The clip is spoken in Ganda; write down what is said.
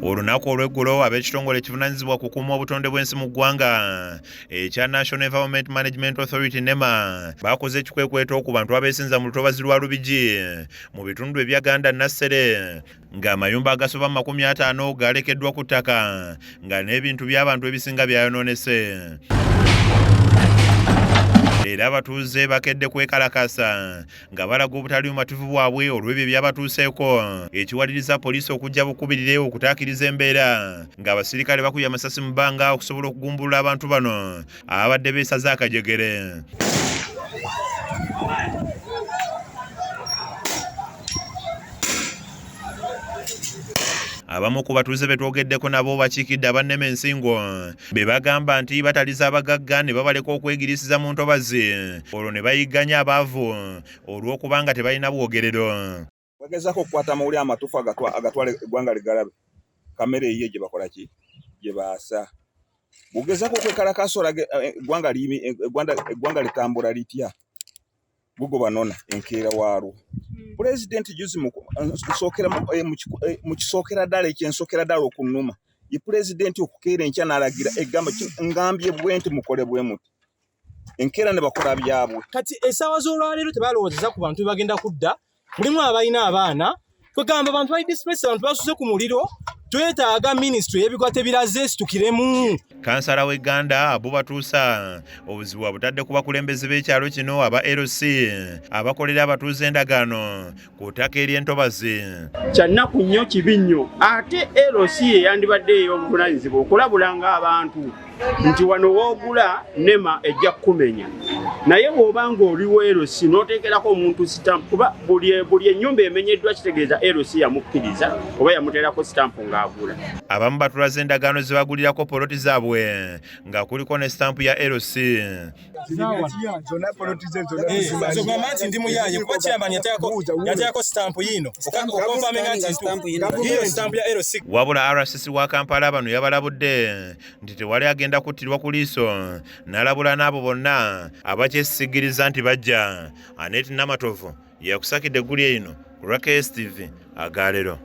Olunaku olw'eggulo ab'ekitongole ekivunaanyizibwa kukuuma obutonde bw'ensi mu ggwanga ekya National Environment Management Authority NEMA bakoze ekikwekweto ku bantu abeesinza mu lutobazi lwa Lubigi mu bitundu ebya Ganda Nassere ng'amayumba agasoba 50 galekeddwa ku ttaka nga n'ebintu by'abantu ebisinga byayonoonese. Era abatuuze bakedde kwekalakasa nga balaga obutali bumativu bwabwe olw'ebyo byabatuuseeko ekiwaliriza poliisi okujja bukubirire okutaakiriza embeera ng'abasirikale bakubye amasasi mu bbanga okusobola okugumbulula abantu bano ababadde beesaze akajegere. Abamu ku batuuze be twogeddeko nabo bakiikidde abannema ensingo be bagamba nti bataliza abagagga ne babaleka okwegirisiza mu ntobazi olwo ne bayigganya abaavu olw'okubanga tebalina bwogerero. Bagezaako okukwata amawulire amatuufu agatwala eggwanga ligalabe kamere ye gye bakola ki gye baasa. Bugezaako okwekalakaasa olage eggwanga litambula litya bugoba nona enkeera waalwo. Pulezidenti juzi mu kisookera ddala ekyensookera ddala okunnuma ye pulezidenti okukeera enkya n'alagira egamba ngambye bwenti mukole bwe muti enkeera ne bakola byabwe. Kati essaawa z'olwaleero tebalowoozeza ku bantu bagenda kudda mulimu abalina abaana kwegamba abantu bali displace abantu basuze ku muliro twetaaga minisitule y'ebikwate biraze situkiremu. Kansala w'e Ganda abubatuusa obuzibu abutadde ku bakulembeze b'ekyalo kino aba LC abakolera abatuuze endagaano ku ttaka ery'entobazi. Kyannaku nnyo kibi nnyo ate LC eyandibadde ey'obuvunaanyizibwa okulabulanga abantu nti wano woogula NEMA ejja kukumenya naye bw'obanga oliwo LC n'oteekerako omuntu sitampu kuba buli ennyumba emenyeddwa kitegeeza LC yamukkiriza oba yamuteerako sitampu ng'agula. Abamu batulaze endagaano ze bagulirako poloti zaabwe nga kuliko ne sitampu ya LC. Nti ndi muyaye kuba chairman yateekako sitampu yino okonfamenga nti hiyo sitampu ya LC. Wabula RCC wa Kampala bano yabalabudde nti tewali agenda kuttirwa ku liiso n'alabula n'abo bonna abakyesigiriza nti bajja. Annette Namatovu yakusakidde eggulya eno ku KSTV Agalero.